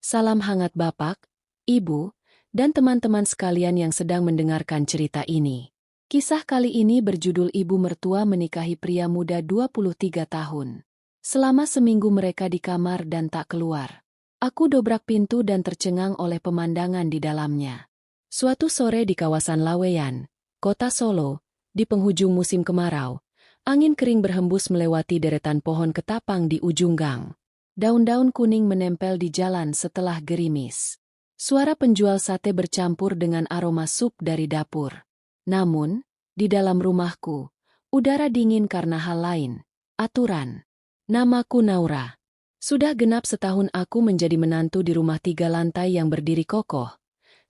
Salam hangat Bapak, Ibu, dan teman-teman sekalian yang sedang mendengarkan cerita ini. Kisah kali ini berjudul Ibu Mertua Menikahi Pria Muda 23 tahun. Selama seminggu mereka di kamar dan tak keluar. Aku dobrak pintu dan tercengang oleh pemandangan di dalamnya. Suatu sore di kawasan Laweyan, kota Solo, di penghujung musim kemarau, angin kering berhembus melewati deretan pohon ketapang di ujung gang. Daun-daun kuning menempel di jalan setelah gerimis. Suara penjual sate bercampur dengan aroma sup dari dapur. Namun, di dalam rumahku, udara dingin karena hal lain. Aturan. Namaku Naura. Sudah genap setahun aku menjadi menantu di rumah 3 lantai yang berdiri kokoh.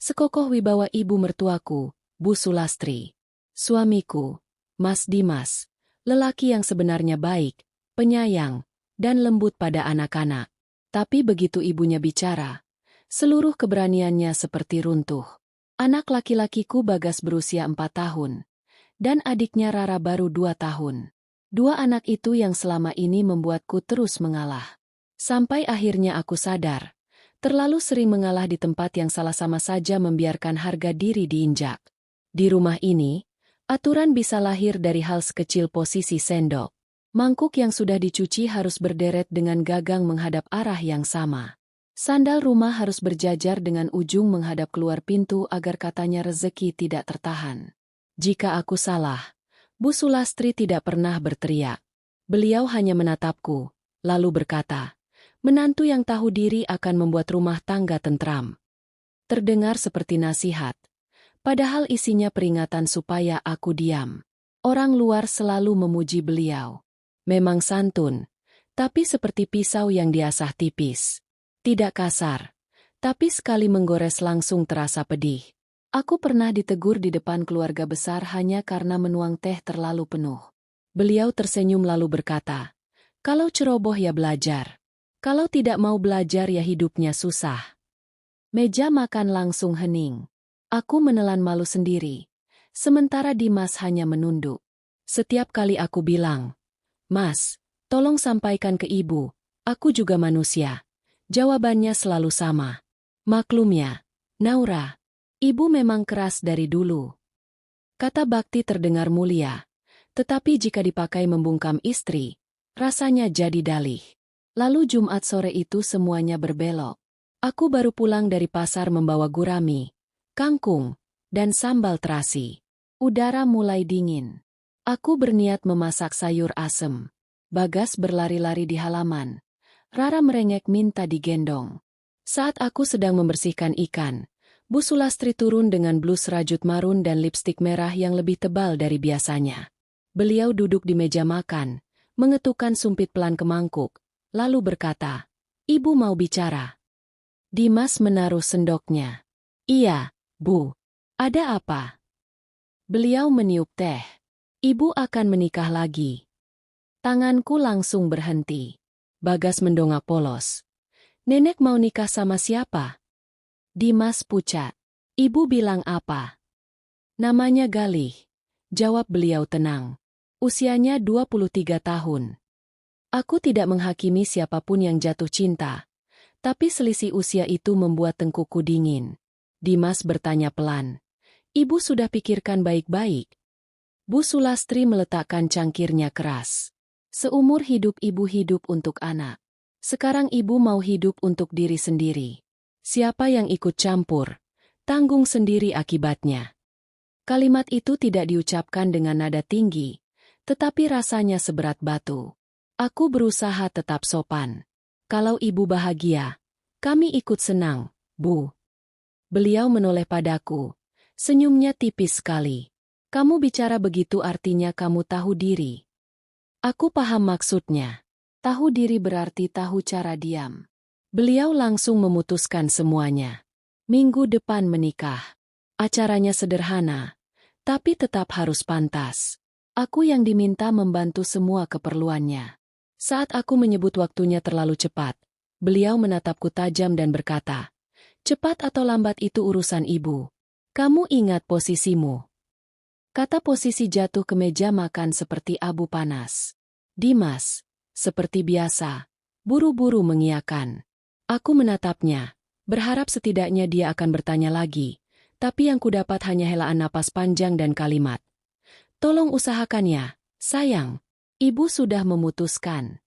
Sekokoh wibawa ibu mertuaku, Bu Sulastri. Suamiku, Mas Dimas, lelaki yang sebenarnya baik, penyayang, dan lembut pada anak-anak. Tapi begitu ibunya bicara, seluruh keberaniannya seperti runtuh. Anak laki-lakiku Bagas berusia 4 tahun, dan adiknya Rara baru 2 tahun. Dua anak itu yang selama ini membuatku terus mengalah. Sampai akhirnya aku sadar, terlalu sering mengalah di tempat yang salah sama saja membiarkan harga diri diinjak. Di rumah ini, aturan bisa lahir dari hal sekecil posisi sendok. Mangkuk yang sudah dicuci harus berderet dengan gagang menghadap arah yang sama. Sandal rumah harus berjajar dengan ujung menghadap keluar pintu agar katanya rezeki tidak tertahan. Jika aku salah, Bu Sulastri tidak pernah berteriak. Beliau hanya menatapku, lalu berkata, "Menantu yang tahu diri akan membuat rumah tangga tentram." Terdengar seperti nasihat, padahal isinya peringatan supaya aku diam. Orang luar selalu memuji beliau. Memang santun, tapi seperti pisau yang diasah tipis. Tidak kasar, tapi sekali menggores langsung terasa pedih. Aku pernah ditegur di depan keluarga besar hanya karena menuang teh terlalu penuh. Beliau tersenyum lalu berkata, "Kalau ceroboh ya belajar. Kalau tidak mau belajar ya hidupnya susah." Meja makan langsung hening. Aku menelan malu sendiri. Sementara Dimas hanya menunduk. Setiap kali aku bilang, "Mas, tolong sampaikan ke ibu, aku juga manusia." Jawabannya selalu sama. "Maklum ya, Naura, ibu memang keras dari dulu." Kata bakti terdengar mulia, tetapi jika dipakai membungkam istri, rasanya jadi dalih. Lalu Jumat sore itu semuanya berbelok. Aku baru pulang dari pasar membawa gurami, kangkung, dan sambal terasi. Udara mulai dingin. Aku berniat memasak sayur asem. Bagas berlari-lari di halaman. Rara merengek minta digendong. Saat aku sedang membersihkan ikan, Bu Sulastri turun dengan blus rajut marun dan lipstik merah yang lebih tebal dari biasanya. Beliau duduk di meja makan, mengetukkan sumpit pelan ke mangkuk, lalu berkata, "Ibu mau bicara." Dimas menaruh sendoknya. "Iya, Bu. Ada apa?" Beliau meniup teh. "Ibu akan menikah lagi." Tanganku langsung berhenti. Bagas mendongak polos. "Nenek mau nikah sama siapa?" Dimas pucat. "Ibu bilang apa?" "Namanya Galih," jawab beliau tenang. "Usianya 23 tahun. Aku tidak menghakimi siapapun yang jatuh cinta, tapi selisih usia itu membuat tengkuku dingin." Dimas bertanya pelan, "Ibu sudah pikirkan baik-baik?" Bu Sulastri meletakkan cangkirnya keras. "Seumur hidup ibu hidup untuk anak. Sekarang ibu mau hidup untuk diri sendiri. Siapa yang ikut campur, tanggung sendiri akibatnya." Kalimat itu tidak diucapkan dengan nada tinggi, tetapi rasanya seberat batu. Aku berusaha tetap sopan. "Kalau ibu bahagia, kami ikut senang, Bu." Beliau menoleh padaku. Senyumnya tipis sekali. "Kamu bicara begitu artinya kamu tahu diri." Aku paham maksudnya. Tahu diri berarti tahu cara diam. Beliau langsung memutuskan semuanya. Minggu depan menikah. Acaranya sederhana, tapi tetap harus pantas. Aku yang diminta membantu semua keperluannya. Saat aku menyebut waktunya terlalu cepat, beliau menatapku tajam dan berkata, "Cepat atau lambat itu urusan ibu. Kamu ingat posisimu." Kata posisi jatuh ke meja makan seperti abu panas. Dimas, seperti biasa, buru-buru mengiyakan. Aku menatapnya, Berharap setidaknya dia akan bertanya lagi, tapi yang kudapat hanya helaan napas panjang dan kalimat. Tolong usahakannya, sayang. Ibu sudah memutuskan.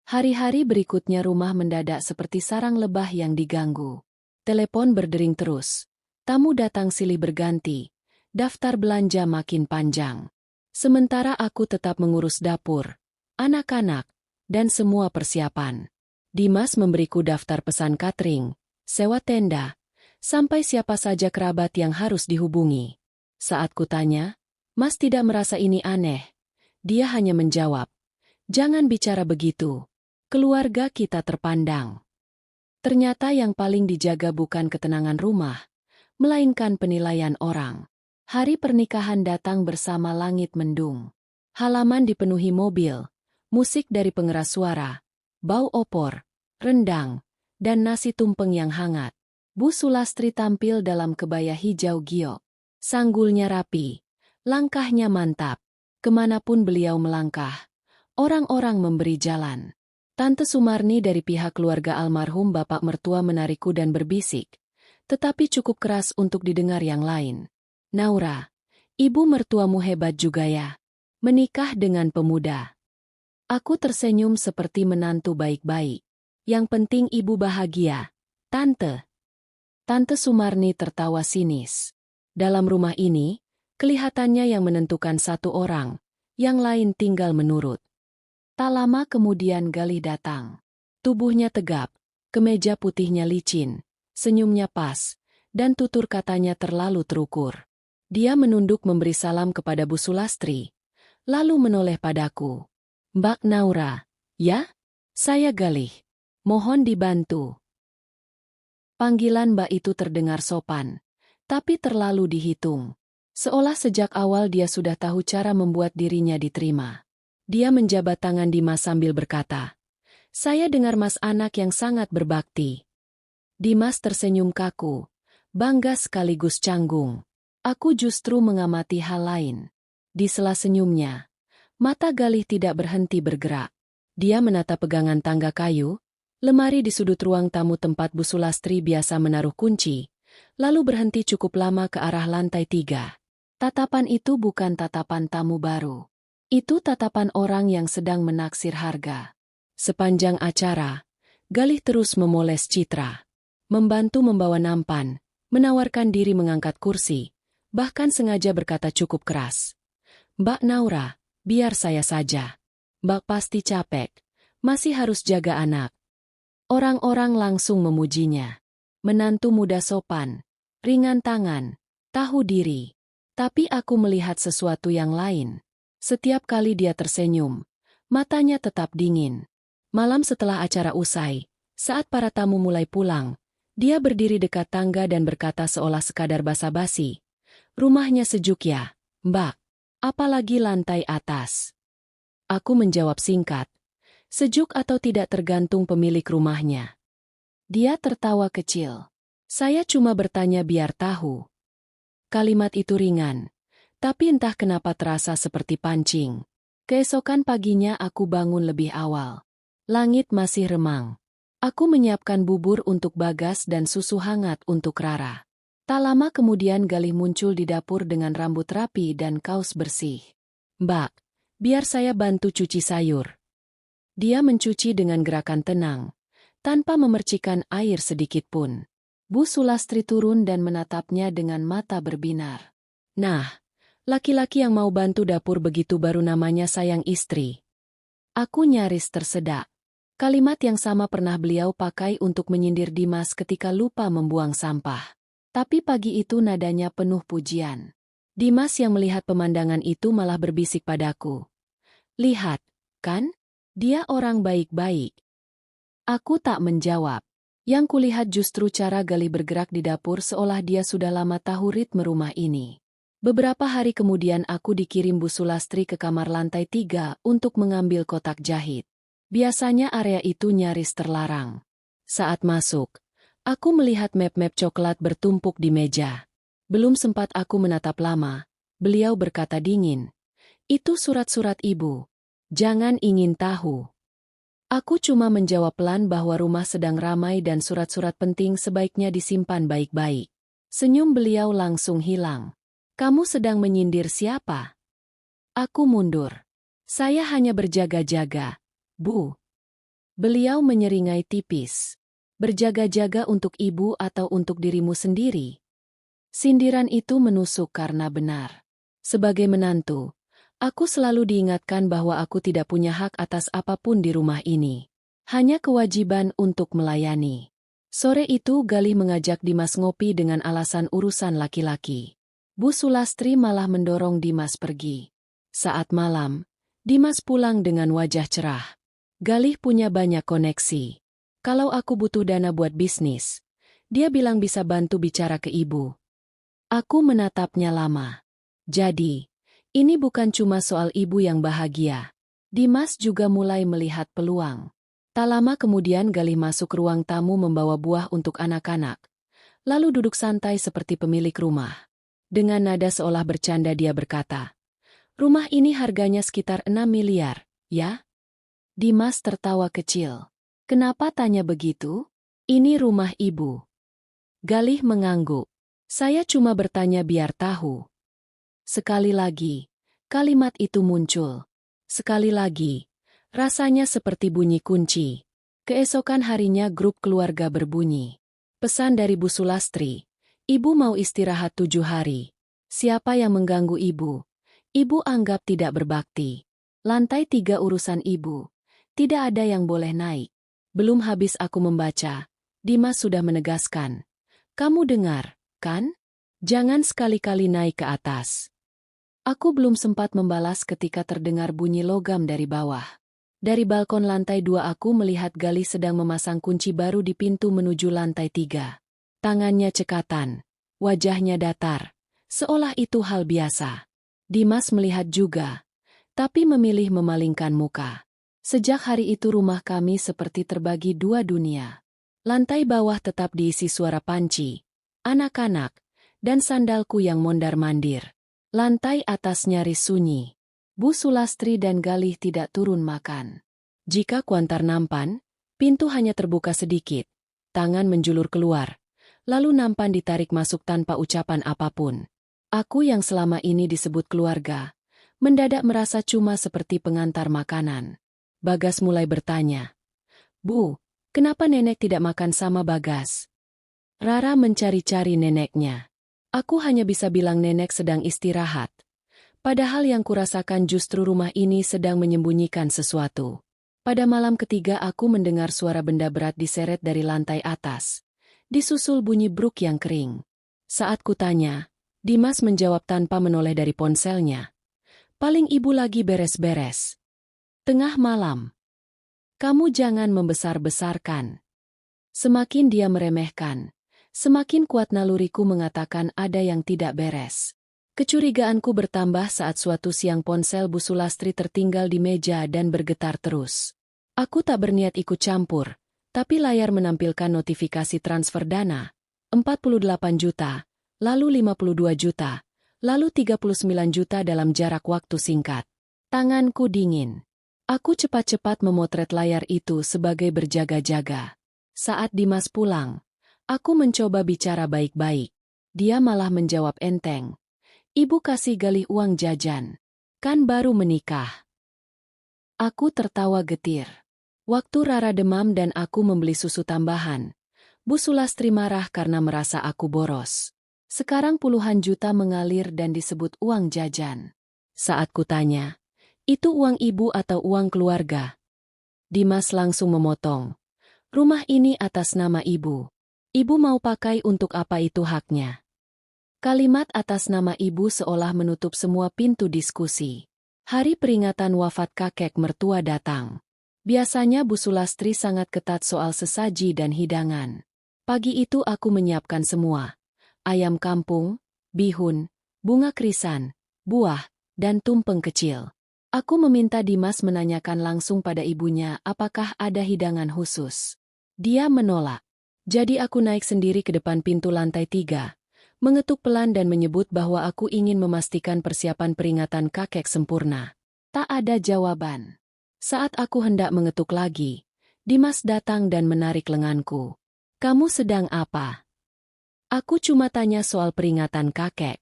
Hari-hari berikutnya rumah mendadak seperti sarang lebah yang diganggu. Telepon berdering terus. Tamu datang silih berganti. Daftar belanja makin panjang. Sementara aku tetap mengurus dapur, anak-anak, dan semua persiapan. Dimas memberiku daftar pesan catering, sewa tenda, sampai siapa saja kerabat yang harus dihubungi. Saat kutanya, Mas tidak merasa ini aneh? Dia hanya menjawab, jangan bicara begitu. Keluarga kita terpandang. Ternyata yang paling dijaga bukan ketenangan rumah, melainkan penilaian orang. Hari pernikahan datang bersama langit mendung. Halaman dipenuhi mobil, musik dari pengeras suara, bau opor, rendang, dan nasi tumpeng yang hangat. Bu Sulastri tampil dalam kebaya hijau giok. Sanggulnya rapi, langkahnya mantap. Kemanapun beliau melangkah, orang-orang memberi jalan. Tante Sumarni dari pihak keluarga almarhum bapak mertua menarikku dan berbisik, tetapi cukup keras untuk didengar yang lain. Naura, ibu mertuamu hebat juga ya. Menikah dengan pemuda. Aku tersenyum seperti menantu baik-baik. Yang penting ibu bahagia, Tante. Tante Sumarni tertawa sinis. Dalam rumah ini, kelihatannya yang menentukan satu orang, yang lain tinggal menurut. Tak lama kemudian Galih datang. Tubuhnya tegap, kemeja putihnya licin, senyumnya pas, dan tutur katanya terlalu terukur. Dia menunduk memberi salam kepada Bu Sulastri, lalu menoleh padaku. Mbak Naura, ya? Saya Galih. Mohon dibantu. Panggilan Mbak itu terdengar sopan, tapi terlalu dihitung. Seolah sejak awal dia sudah tahu cara membuat dirinya diterima. Dia menjabat tangan Dimas sambil berkata, saya dengar Mas anak yang sangat berbakti. Dimas tersenyum kaku, bangga sekaligus canggung. Aku justru mengamati hal lain. Di sela senyumnya, mata Galih tidak berhenti bergerak. Dia menata pegangan tangga kayu, lemari di sudut ruang tamu tempat Bu Sulastri biasa menaruh kunci, lalu berhenti cukup lama ke arah lantai 3. Tatapan itu bukan tatapan tamu baru. Itu tatapan orang yang sedang menaksir harga. Sepanjang acara, Galih terus memoles Citra. Membantu membawa nampan, menawarkan diri mengangkat kursi, bahkan sengaja berkata cukup keras. Mbak Naura, biar saya saja. Mbak pasti capek, masih harus jaga anak. Orang-orang langsung memujinya. Menantu muda sopan, ringan tangan, tahu diri. Tapi aku melihat sesuatu yang lain. Setiap kali dia tersenyum, matanya tetap dingin. Malam setelah acara usai, saat para tamu mulai pulang, dia berdiri dekat tangga dan berkata seolah sekadar basa-basi. Rumahnya sejuk ya, Mbak. Apalagi lantai atas. Aku menjawab singkat. Sejuk atau tidak tergantung pemilik rumahnya. Dia tertawa kecil. Saya cuma bertanya biar tahu. Kalimat itu ringan. Tapi entah kenapa terasa seperti pancing. Keesokan paginya aku bangun lebih awal. Langit masih remang. Aku menyiapkan bubur untuk Bagas dan susu hangat untuk Rara. Tak lama kemudian Galih muncul di dapur dengan rambut rapi dan kaos bersih. Mbak, biar saya bantu cuci sayur. Dia mencuci dengan gerakan tenang, tanpa memercikan air sedikit pun. Bu Sulastri turun dan menatapnya dengan mata berbinar. Nah, laki-laki yang mau bantu dapur begitu baru namanya sayang istri. Aku nyaris tersedak. Kalimat yang sama pernah beliau pakai untuk menyindir Dimas ketika lupa membuang sampah. Tapi pagi itu nadanya penuh pujian. Dimas yang melihat pemandangan itu malah berbisik padaku. Lihat, kan? Dia orang baik-baik. Aku tak menjawab. Yang kulihat justru cara Galih bergerak di dapur seolah dia sudah lama tahu ritme rumah ini. Beberapa hari kemudian aku dikirim Bu Sulastri ke kamar lantai 3 untuk mengambil kotak jahit. Biasanya area itu nyaris terlarang. Saat masuk, aku melihat map-map coklat bertumpuk di meja. Belum sempat aku menatap lama, beliau berkata dingin. Itu surat-surat ibu. Jangan ingin tahu. Aku cuma menjawab pelan bahwa rumah sedang ramai dan surat-surat penting sebaiknya disimpan baik-baik. Senyum beliau langsung hilang. Kamu sedang menyindir siapa? Aku mundur. Saya hanya berjaga-jaga, Bu. Beliau menyeringai tipis. Berjaga-jaga untuk ibu atau untuk dirimu sendiri? Sindiran itu menusuk karena benar. Sebagai menantu, aku selalu diingatkan bahwa aku tidak punya hak atas apapun di rumah ini. Hanya kewajiban untuk melayani. Sore itu Galih mengajak Dimas ngopi dengan alasan urusan laki-laki. Bu Sulastri malah mendorong Dimas pergi. Saat malam, Dimas pulang dengan wajah cerah. Galih punya banyak koneksi. Kalau aku butuh dana buat bisnis, dia bilang bisa bantu bicara ke ibu. Aku menatapnya lama. Jadi, ini bukan cuma soal ibu yang bahagia. Dimas juga mulai melihat peluang. Tak lama kemudian Galih masuk ruang tamu membawa buah untuk anak-anak. Lalu duduk santai seperti pemilik rumah. Dengan nada seolah bercanda dia berkata, "Rumah ini harganya sekitar 6 miliar, ya?" Dimas tertawa kecil. "Kenapa tanya begitu? Ini rumah ibu." Galih mengangguk. "Saya cuma bertanya biar tahu." Sekali lagi, kalimat itu muncul. Sekali lagi, rasanya seperti bunyi kunci. Keesokan harinya grup keluarga berbunyi. Pesan dari Bu Sulastri. "Ibu mau istirahat 7 hari. Siapa yang mengganggu ibu? Ibu anggap tidak berbakti. Lantai 3 urusan ibu. Tidak ada yang boleh naik." Belum habis aku membaca, Dimas sudah menegaskan. "Kamu dengar, kan? Jangan sekali-kali naik ke atas." Aku belum sempat membalas ketika terdengar bunyi logam dari bawah. Dari balkon lantai 2 aku melihat Galih sedang memasang kunci baru di pintu menuju lantai 3. Tangannya cekatan, wajahnya datar, seolah itu hal biasa. Dimas melihat juga, tapi memilih memalingkan muka. Sejak hari itu rumah kami seperti terbagi 2 dunia. Lantai bawah tetap diisi suara panci, anak-anak, dan sandalku yang mondar-mandir. Lantai atas nyaris sunyi. Bu Sulastri dan Galih tidak turun makan. Jika kuantar nampan, pintu hanya terbuka sedikit, tangan menjulur keluar, lalu nampan ditarik masuk tanpa ucapan apapun. Aku yang selama ini disebut keluarga, mendadak merasa cuma seperti pengantar makanan. Bagas mulai bertanya, "Bu, kenapa nenek tidak makan sama Bagas?" Rara mencari-cari neneknya. Aku hanya bisa bilang nenek sedang istirahat. Padahal yang kurasakan justru rumah ini sedang menyembunyikan sesuatu. Pada malam ketiga aku mendengar suara benda berat diseret dari lantai atas. Disusul bunyi bruk yang kering. Saat kutanya, Dimas menjawab tanpa menoleh dari ponselnya. "Paling ibu lagi beres-beres. Tengah malam. Kamu jangan membesar-besarkan." Semakin dia meremehkan, semakin kuat naluriku mengatakan ada yang tidak beres. Kecurigaanku bertambah saat suatu siang ponsel Bu Sulastri tertinggal di meja dan bergetar terus. Aku tak berniat ikut campur, tapi layar menampilkan notifikasi transfer dana, 48 juta, lalu 52 juta, lalu 39 juta dalam jarak waktu singkat. Tanganku dingin. Aku cepat-cepat memotret layar itu sebagai berjaga-jaga. Saat Dimas pulang, aku mencoba bicara baik-baik. Dia malah menjawab enteng. "Ibu kasih Galih uang jajan. Kan baru menikah." Aku tertawa getir. Waktu Rara demam dan aku membeli susu tambahan, Bu Sulastri marah karena merasa aku boros. Sekarang puluhan juta mengalir dan disebut uang jajan. Saat kutanya, "Itu uang ibu atau uang keluarga?" Dimas langsung memotong. "Rumah ini atas nama ibu. Ibu mau pakai untuk apa itu haknya." Kalimat atas nama ibu seolah menutup semua pintu diskusi. Hari peringatan wafat kakek mertua datang. Biasanya Bu Sulastri sangat ketat soal sesaji dan hidangan. Pagi itu aku menyiapkan semua. Ayam kampung, bihun, bunga krisan, buah, dan tumpeng kecil. Aku meminta Dimas menanyakan langsung pada ibunya apakah ada hidangan khusus. Dia menolak. Jadi aku naik sendiri ke depan pintu lantai 3, mengetuk pelan dan menyebut bahwa aku ingin memastikan persiapan peringatan kakek sempurna. Tak ada jawaban. Saat aku hendak mengetuk lagi, Dimas datang dan menarik lenganku. Kamu sedang apa? Aku cuma tanya soal peringatan kakek.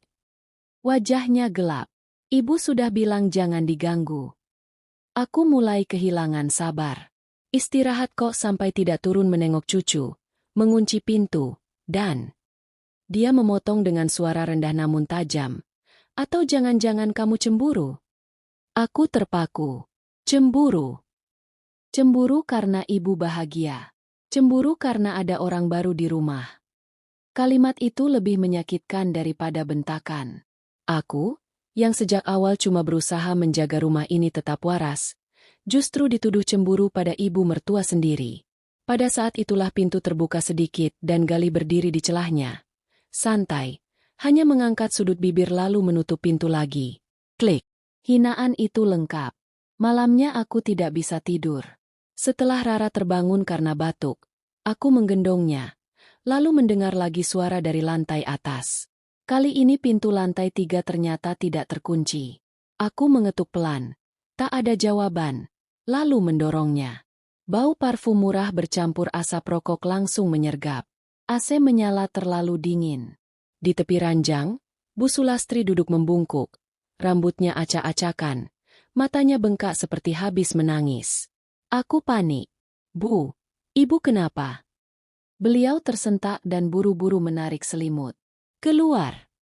Wajahnya gelap. Ibu sudah bilang jangan diganggu. Aku mulai kehilangan sabar. Istirahat kok sampai tidak turun menengok cucu, mengunci pintu, dan dia memotong dengan suara rendah namun tajam. Atau jangan-jangan kamu cemburu? Aku terpaku. Cemburu. Cemburu karena ibu bahagia. Cemburu karena ada orang baru di rumah. Kalimat itu lebih menyakitkan daripada bentakan. Aku, yang sejak awal cuma berusaha menjaga rumah ini tetap waras, justru dituduh cemburu pada ibu mertua sendiri. Pada saat itulah pintu terbuka sedikit dan Galih berdiri di celahnya. Santai, hanya mengangkat sudut bibir lalu menutup pintu lagi. Klik. Hinaan itu lengkap. Malamnya aku tidak bisa tidur. Setelah Rara terbangun karena batuk, aku menggendongnya, lalu mendengar lagi suara dari lantai atas. Kali ini pintu lantai 3 ternyata tidak terkunci. Aku mengetuk pelan. Tak ada jawaban. Lalu mendorongnya. Bau parfum murah bercampur asap rokok langsung menyergap. AC menyala terlalu dingin. Di tepi ranjang, Bu Sulastri duduk membungkuk. Rambutnya acak-acakan. Matanya bengkak seperti habis menangis. Aku panik. Bu, ibu kenapa? Beliau tersentak dan buru-buru menarik selimut. Keluar.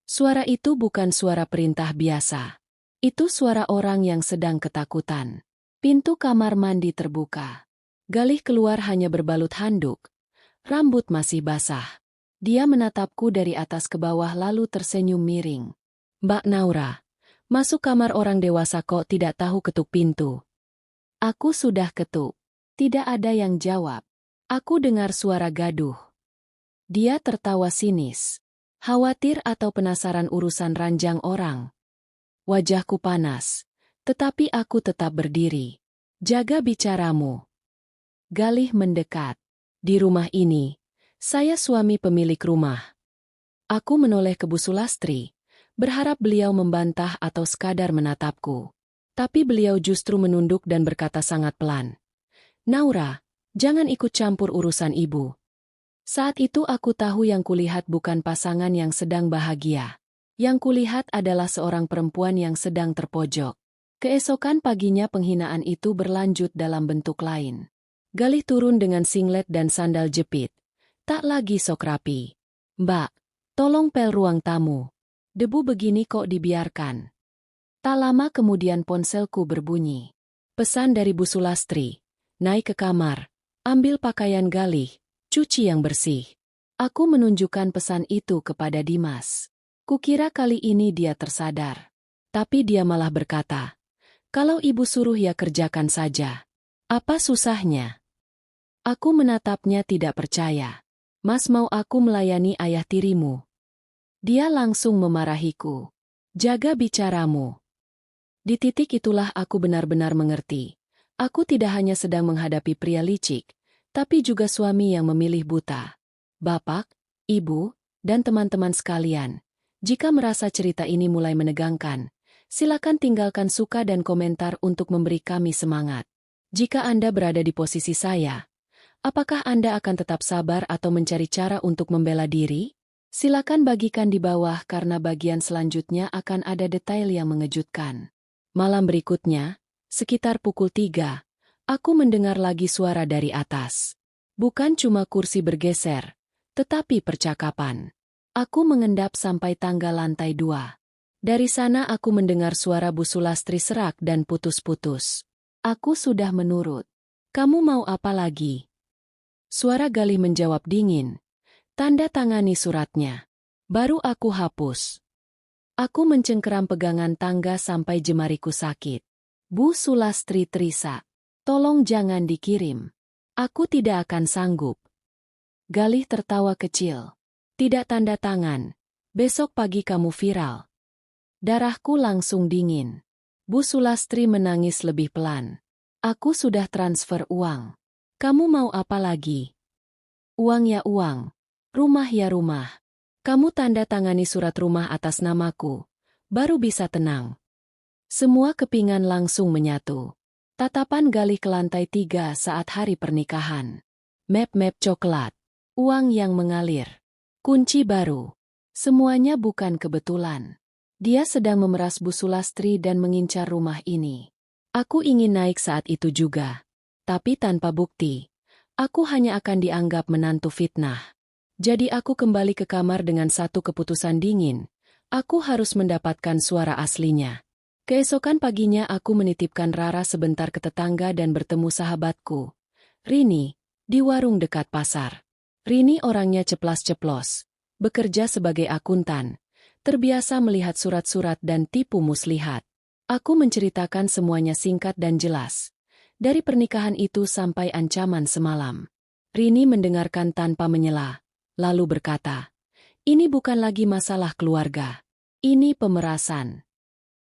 Suara itu bukan suara perintah biasa. Itu suara orang yang sedang ketakutan. Pintu kamar mandi terbuka. Galih keluar hanya berbalut handuk. Rambut masih basah. Dia menatapku dari atas ke bawah lalu tersenyum miring. Mbak Naura, masuk kamar orang dewasa kok tidak tahu ketuk pintu. Aku sudah ketuk. Tidak ada yang jawab. Aku dengar suara gaduh. Dia tertawa sinis. Khawatir atau penasaran urusan ranjang orang. Wajahku panas. Tetapi aku tetap berdiri. Jaga bicaramu. Galih mendekat. Di rumah ini, saya suami pemilik rumah. Aku menoleh ke Bu Sulastri, berharap beliau membantah atau sekadar menatapku. Tapi beliau justru menunduk dan berkata sangat pelan. Naura, jangan ikut campur urusan ibu. Saat itu aku tahu yang kulihat bukan pasangan yang sedang bahagia. Yang kulihat adalah seorang perempuan yang sedang terpojok. Keesokan paginya penghinaan itu berlanjut dalam bentuk lain. Galih turun dengan singlet dan sandal jepit. Tak lagi sok rapi. Mbak, tolong pel ruang tamu. Debu begini kok dibiarkan. Tak lama kemudian ponselku berbunyi. Pesan dari Bu Sulastri. Naik ke kamar. Ambil pakaian Galih. Cuci yang bersih. Aku menunjukkan pesan itu kepada Dimas. Kukira kali ini dia tersadar. Tapi dia malah berkata, kalau ibu suruh ya kerjakan saja. Apa susahnya? Aku menatapnya tidak percaya. Mas mau aku melayani ayah tirimu? Dia langsung memarahiku. Jaga bicaramu. Di titik itulah aku benar-benar mengerti. Aku tidak hanya sedang menghadapi pria licik, tapi juga suami yang memilih buta. Bapak, Ibu, dan teman-teman sekalian, jika merasa cerita ini mulai menegangkan, silakan tinggalkan suka dan komentar untuk memberi kami semangat. Jika Anda berada di posisi saya, apakah Anda akan tetap sabar atau mencari cara untuk membela diri? Silakan bagikan di bawah karena bagian selanjutnya akan ada detail yang mengejutkan. Malam berikutnya, sekitar pukul 3, aku mendengar lagi suara dari atas. Bukan cuma kursi bergeser, tetapi percakapan. Aku mengendap sampai tangga lantai 2. Dari sana aku mendengar suara Bu Sulastri serak dan putus-putus. Aku sudah menurut. Kamu mau apa lagi? Suara Galih menjawab dingin. Tanda tangani suratnya. Baru aku hapus. Aku mencengkeram pegangan tangga sampai jemariku sakit. Bu Sulastri terisak. Tolong jangan dikirim. Aku tidak akan sanggup. Galih tertawa kecil. Tidak tanda tangan. Besok pagi kamu viral. Darahku langsung dingin. Bu Sulastri menangis lebih pelan. Aku sudah transfer uang. Kamu mau apa lagi? Uang ya uang. Rumah ya rumah. Kamu tanda tangani surat rumah atas namaku. Baru bisa tenang. Semua kepingan langsung menyatu. Tatapan Galih ke lantai 3 saat hari pernikahan. Map-map coklat. Uang yang mengalir. Kunci baru. Semuanya bukan kebetulan. Dia sedang memeras Bu Sulastri dan mengincar rumah ini. Aku ingin naik saat itu juga. Tapi tanpa bukti. Aku hanya akan dianggap menantu fitnah. Jadi aku kembali ke kamar dengan satu keputusan dingin. Aku harus mendapatkan suara aslinya. Keesokan paginya aku menitipkan Rara sebentar ke tetangga dan bertemu sahabatku, Rini, di warung dekat pasar. Rini orangnya ceplas-ceplos, bekerja sebagai akuntan, terbiasa melihat surat-surat dan tipu muslihat. Aku menceritakan semuanya singkat dan jelas. Dari pernikahan itu sampai ancaman semalam. Rini mendengarkan tanpa menyela. Lalu berkata, ini bukan lagi masalah keluarga. Ini pemerasan.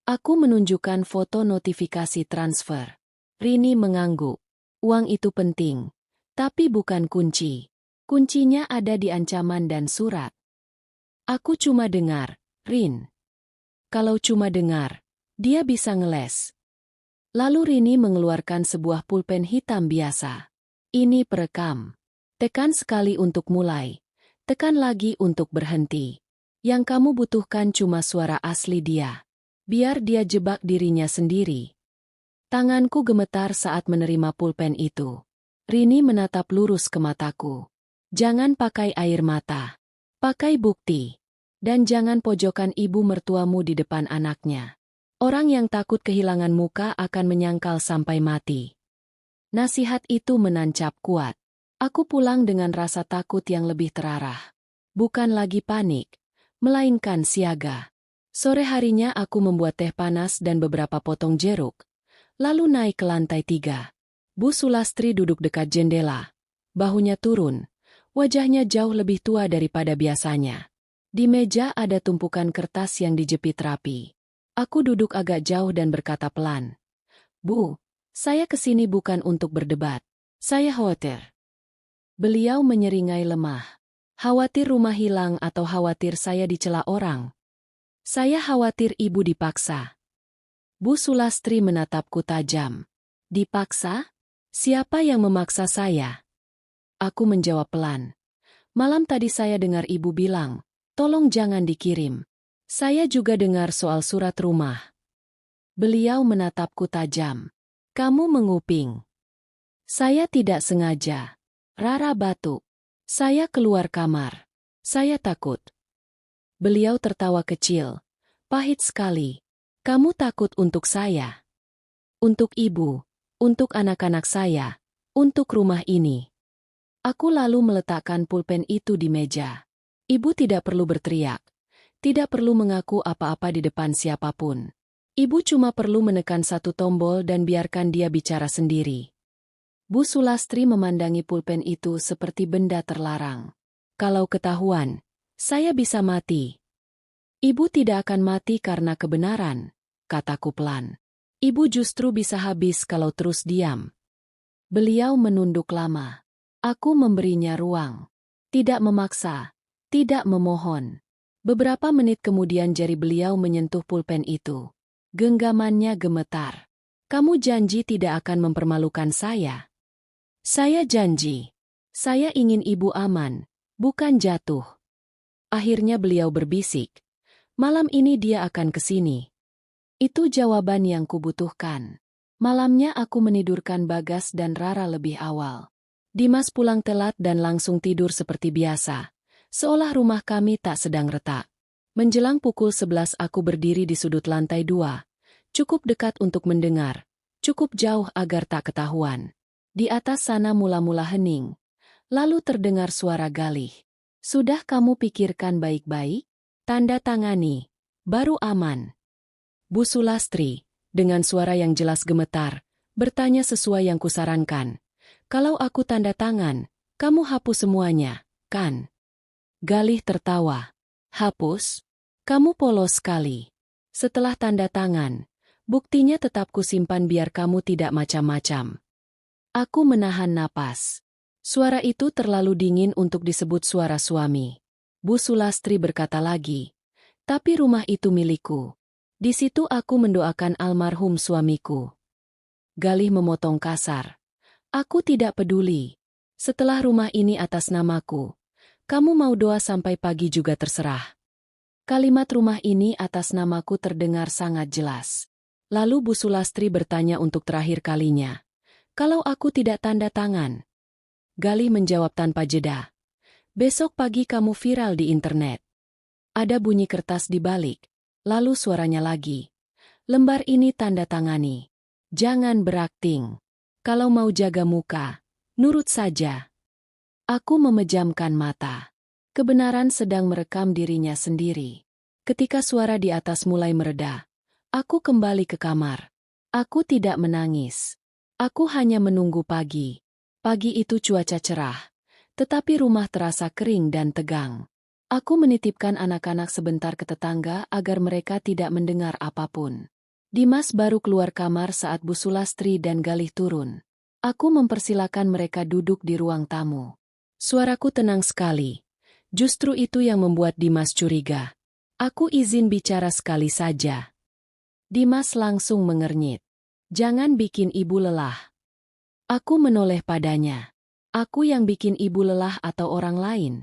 Aku menunjukkan foto notifikasi transfer. Rini mengangguk. Uang itu penting. Tapi bukan kunci. Kuncinya ada di ancaman dan surat. Aku cuma dengar, Rin. Kalau cuma dengar, dia bisa ngeles. Lalu Rini mengeluarkan sebuah pulpen hitam biasa. Ini perekam. Tekan sekali untuk mulai. Tekan lagi untuk berhenti. Yang kamu butuhkan cuma suara asli dia. Biar dia jebak dirinya sendiri. Tanganku gemetar saat menerima pulpen itu. Rini menatap lurus ke mataku. Jangan pakai air mata. Pakai bukti. Dan jangan pojokkan ibu mertuamu di depan anaknya. Orang yang takut kehilangan muka akan menyangkal sampai mati. Nasihat itu menancap kuat. Aku pulang dengan rasa takut yang lebih terarah. Bukan lagi panik, melainkan siaga. Sore harinya aku membuat teh panas dan beberapa potong jeruk. Lalu naik ke lantai 3. Bu Sulastri duduk dekat jendela. Bahunya turun. Wajahnya jauh lebih tua daripada biasanya. Di meja ada tumpukan kertas yang dijepit rapi. Aku duduk agak jauh dan berkata pelan. Bu, saya kesini bukan untuk berdebat. Saya khawatir. Beliau menyeringai lemah. Khawatir rumah hilang atau khawatir saya dicela orang? Saya khawatir ibu dipaksa. Bu Sulastri menatapku tajam. Dipaksa? Siapa yang memaksa saya? Aku menjawab pelan. Malam tadi saya dengar ibu bilang, tolong jangan dikirim. Saya juga dengar soal surat rumah. Beliau menatapku tajam. Kamu menguping. Saya tidak sengaja. Rara batuk. Saya keluar kamar. Saya takut. Beliau tertawa kecil. Pahit sekali. Kamu takut untuk saya. Untuk ibu. Untuk anak-anak saya. Untuk rumah ini. Aku lalu meletakkan pulpen itu di meja. Ibu tidak perlu berteriak. Tidak perlu mengaku apa-apa di depan siapapun. Ibu cuma perlu menekan satu tombol dan biarkan dia bicara sendiri. Bu Sulastri memandangi pulpen itu seperti benda terlarang. Kalau ketahuan, saya bisa mati. Ibu tidak akan mati karena kebenaran, kataku pelan. Ibu justru bisa habis kalau terus diam. Beliau menunduk lama. Aku memberinya ruang. Tidak memaksa, tidak memohon. Beberapa menit kemudian jari beliau menyentuh pulpen itu. Genggamannya gemetar. Kamu janji tidak akan mempermalukan saya. Saya janji. Saya ingin ibu aman, bukan jatuh. Akhirnya beliau berbisik. Malam ini dia akan ke sini. Itu jawaban yang kubutuhkan. Malamnya aku menidurkan Bagas dan Rara lebih awal. Dimas pulang telat dan langsung tidur seperti biasa. Seolah rumah kami tak sedang retak. Menjelang pukul 11 aku berdiri di sudut lantai 2. Cukup dekat untuk mendengar. Cukup jauh agar tak ketahuan. Di atas sana mula-mula hening. Lalu terdengar suara Galih. Sudah kamu pikirkan baik-baik? Tanda tangani. Baru aman. Bu Sulastri, dengan suara yang jelas gemetar, bertanya sesuai yang kusarankan. Kalau aku tanda tangan, kamu hapus semuanya, kan? Galih tertawa. Hapus? Kamu polos sekali. Setelah tanda tangan, buktinya tetap kusimpan biar kamu tidak macam-macam. Aku menahan napas. Suara itu terlalu dingin untuk disebut suara suami. Bu Sulastri berkata lagi, tapi rumah itu milikku. Di situ aku mendoakan almarhum suamiku. Galih memotong kasar. Aku tidak peduli. Setelah rumah ini atas namaku, kamu mau doa sampai pagi juga terserah. Kalimat rumah ini atas namaku terdengar sangat jelas. Lalu Bu Sulastri bertanya untuk terakhir kalinya. Kalau aku tidak tanda tangan? Galih menjawab tanpa jeda. Besok pagi kamu viral di internet. Ada bunyi kertas di balik. Lalu suaranya lagi. Lembar ini tanda tangani. Jangan berakting. Kalau mau jaga muka, nurut saja. Aku memejamkan mata. Kebenaran sedang merekam dirinya sendiri. Ketika suara di atas mulai mereda, aku kembali ke kamar. Aku tidak menangis. Aku hanya menunggu pagi. Pagi itu cuaca cerah, tetapi rumah terasa kering dan tegang. Aku menitipkan anak-anak sebentar ke tetangga agar mereka tidak mendengar apapun. Dimas baru keluar kamar saat Bu Sulastri dan Galih turun. Aku mempersilakan mereka duduk di ruang tamu. Suaraku tenang sekali. Justru itu yang membuat Dimas curiga. Aku izin bicara sekali saja. Dimas langsung mengernyit. Jangan bikin ibu lelah. Aku menoleh padanya. Aku yang bikin ibu lelah atau orang lain?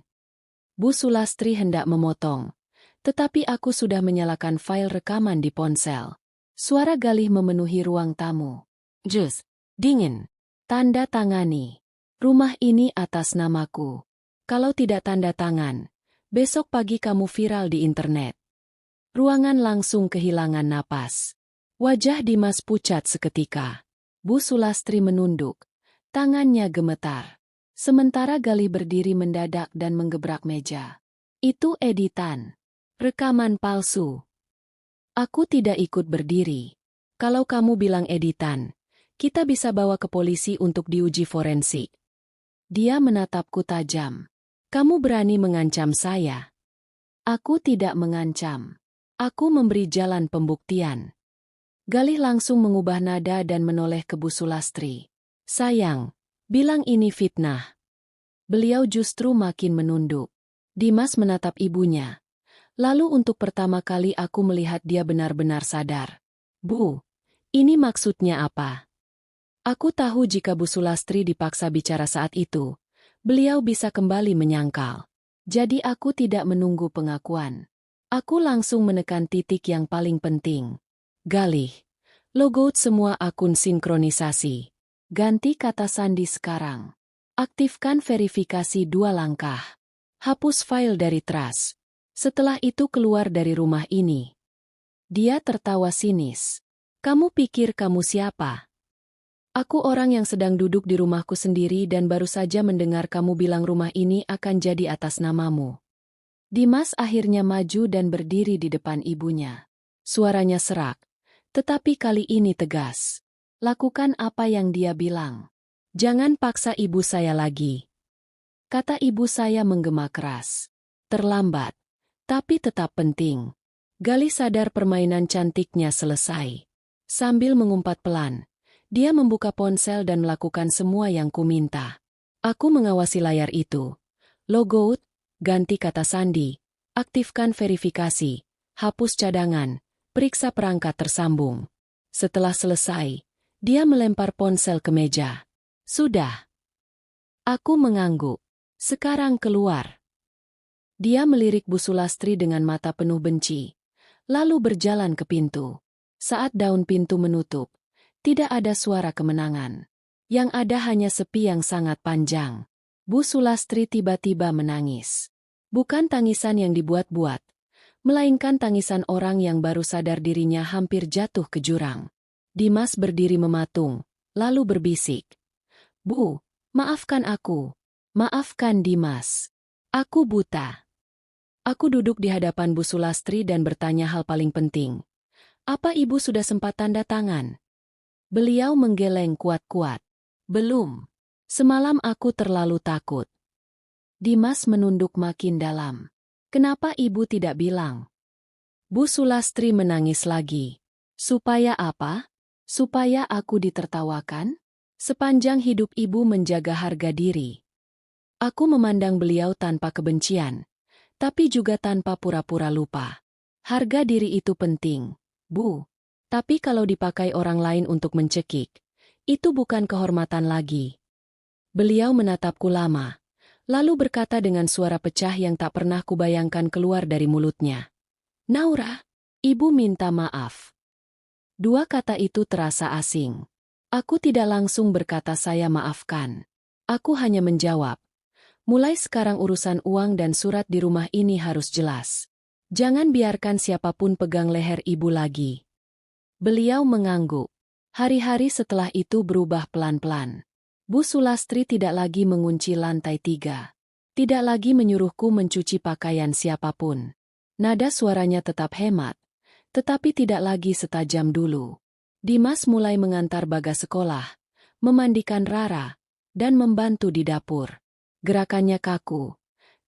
Bu Sulastri hendak memotong. Tetapi aku sudah menyalakan file rekaman di ponsel. Suara Galih memenuhi ruang tamu. Jus, dingin. Tanda tangani. Rumah ini atas namaku. Kalau tidak tanda tangan, besok pagi kamu viral di internet. Ruangan langsung kehilangan napas. Wajah Dimas pucat seketika. Bu Sulastri menunduk. Tangannya gemetar. Sementara Galih berdiri mendadak dan menggebrak meja. Itu editan. Rekaman palsu. Aku tidak ikut berdiri. Kalau kamu bilang editan, kita bisa bawa ke polisi untuk diuji forensik. Dia menatapku tajam. Kamu berani mengancam saya? Aku tidak mengancam. Aku memberi jalan pembuktian. Galih langsung mengubah nada dan menoleh ke Bu Sulastri. Sayang, bilang ini fitnah. Beliau justru makin menunduk. Dimas menatap ibunya. Lalu untuk pertama kali aku melihat dia benar-benar sadar. Bu, ini maksudnya apa? Aku tahu jika Bu Sulastri dipaksa bicara saat itu, beliau bisa kembali menyangkal. Jadi aku tidak menunggu pengakuan. Aku langsung menekan titik yang paling penting. Galih, logout semua akun sinkronisasi. Ganti kata sandi sekarang. Aktifkan verifikasi 2 langkah. Hapus file dari Trust. Setelah itu keluar dari rumah ini. Dia tertawa sinis. Kamu pikir kamu siapa? Aku orang yang sedang duduk di rumahku sendiri dan baru saja mendengar kamu bilang rumah ini akan jadi atas namamu. Dimas akhirnya maju dan berdiri di depan ibunya. Suaranya serak, tetapi kali ini tegas. Lakukan apa yang dia bilang. Jangan paksa ibu saya lagi. Kata ibu saya menggema keras. Terlambat, tapi tetap penting. Galih sadar permainan cantiknya selesai. Sambil mengumpat pelan, dia membuka ponsel dan melakukan semua yang kuminta. Aku mengawasi layar itu. Logout, ganti kata sandi, aktifkan verifikasi, hapus cadangan, periksa perangkat tersambung. Setelah selesai, dia melempar ponsel ke meja. Sudah. Aku mengangguk. Sekarang keluar. Dia melirik Bu Sulastri dengan mata penuh benci. Lalu berjalan ke pintu. Saat daun pintu menutup, tidak ada suara kemenangan. Yang ada hanya sepi yang sangat panjang. Bu Sulastri tiba-tiba menangis. Bukan tangisan yang dibuat-buat, melainkan tangisan orang yang baru sadar dirinya hampir jatuh ke jurang. Dimas berdiri mematung, lalu berbisik. Bu, maafkan aku. Maafkan Dimas. Aku buta. Aku duduk di hadapan Bu Sulastri dan bertanya hal paling penting. Apa ibu sudah sempat tanda tangan? Beliau menggeleng kuat-kuat. Belum. Semalam aku terlalu takut. Dimas menunduk makin dalam. Kenapa ibu tidak bilang? Bu Sulastri menangis lagi. Supaya apa? Supaya aku ditertawakan? Sepanjang hidup ibu menjaga harga diri. Aku memandang beliau tanpa kebencian, tapi juga tanpa pura-pura lupa. Harga diri itu penting, Bu. Tapi kalau dipakai orang lain untuk mencekik, Itu bukan kehormatan lagi. Beliau menatapku lama, lalu berkata dengan suara pecah yang tak pernah kubayangkan keluar dari mulutnya. Naura, ibu minta maaf. Dua kata itu terasa asing. Aku tidak langsung berkata saya maafkan. Aku hanya menjawab. Mulai sekarang urusan uang dan surat di rumah ini harus jelas. Jangan biarkan siapapun pegang leher ibu lagi. Beliau mengangguk. Hari-hari setelah itu berubah pelan-pelan. Bu Sulastri tidak lagi mengunci lantai 3. Tidak lagi menyuruhku mencuci pakaian siapapun. Nada suaranya tetap hemat, tetapi tidak lagi setajam dulu. Dimas mulai mengantar Bagas sekolah, memandikan Rara, dan membantu di dapur. Gerakannya kaku,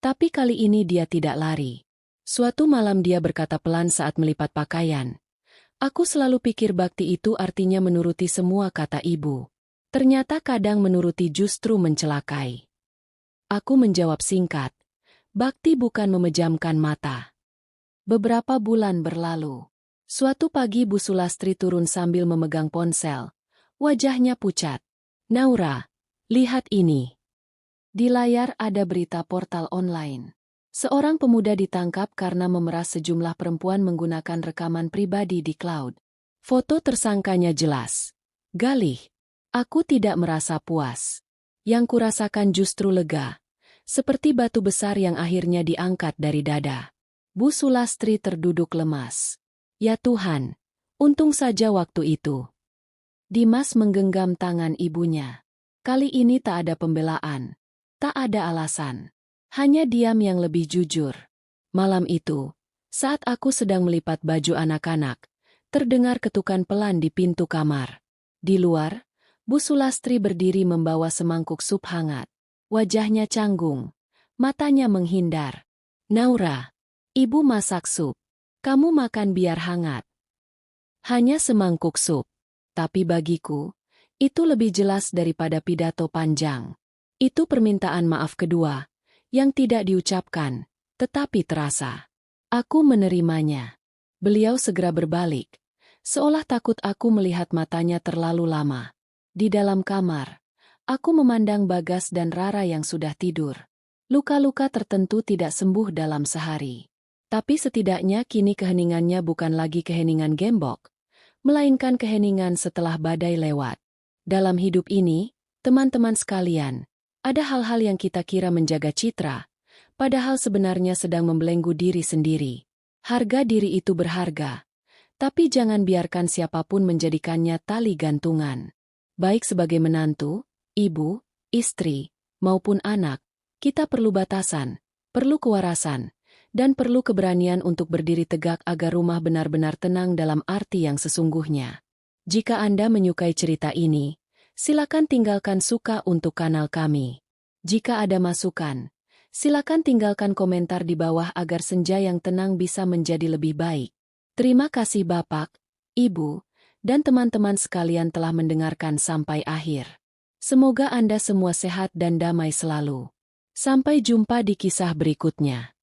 tapi kali ini dia tidak lari. Suatu malam dia berkata pelan saat melipat pakaian. Aku selalu pikir bakti itu artinya menuruti semua kata ibu. Ternyata kadang menuruti justru mencelakai. Aku menjawab singkat. Bakti bukan memejamkan mata. Beberapa bulan berlalu. Suatu pagi Bu Sulastri turun sambil memegang ponsel. Wajahnya pucat. Naura, lihat ini. Di layar ada berita portal online. Seorang pemuda ditangkap karena memeras sejumlah perempuan menggunakan rekaman pribadi di cloud. Foto tersangkanya jelas. Galih. Aku tidak merasa puas. Yang kurasakan justru lega. Seperti batu besar yang akhirnya diangkat dari dada. Bu Sulastri terduduk lemas. Ya Tuhan, untung saja waktu itu. Dimas menggenggam tangan ibunya. Kali ini tak ada pembelaan. Tak ada alasan. Hanya diam yang lebih jujur. Malam itu, saat aku sedang melipat baju anak-anak, terdengar ketukan pelan di pintu kamar. Di luar, Bu Sulastri berdiri membawa semangkuk sup hangat. Wajahnya canggung, matanya menghindar. Naura, ibu masak sup. Kamu makan biar hangat. Hanya semangkuk sup. Tapi bagiku, itu lebih jelas daripada pidato panjang. Itu permintaan maaf kedua. Yang tidak diucapkan, tetapi terasa. Aku menerimanya. Beliau segera berbalik, seolah takut aku melihat matanya terlalu lama. Di dalam kamar, aku memandang Bagas dan Rara yang sudah tidur. Luka-luka tertentu tidak sembuh dalam sehari. Tapi setidaknya kini keheningannya bukan lagi keheningan gembok, melainkan keheningan setelah badai lewat. Dalam hidup ini, teman-teman sekalian, ada hal-hal yang kita kira menjaga citra, padahal sebenarnya sedang membelenggu diri sendiri. Harga diri itu berharga, tapi jangan biarkan siapapun menjadikannya tali gantungan. Baik sebagai menantu, ibu, istri, maupun anak, kita perlu batasan, perlu kewarasan, dan perlu keberanian untuk berdiri tegak agar rumah benar-benar tenang dalam arti yang sesungguhnya. Jika Anda menyukai cerita ini, silakan tinggalkan suka untuk kanal kami. Jika ada masukan, silakan tinggalkan komentar di bawah agar senja yang tenang bisa menjadi lebih baik. Terima kasih Bapak, Ibu, dan teman-teman sekalian telah mendengarkan sampai akhir. Semoga Anda semua sehat dan damai selalu. Sampai jumpa di kisah berikutnya.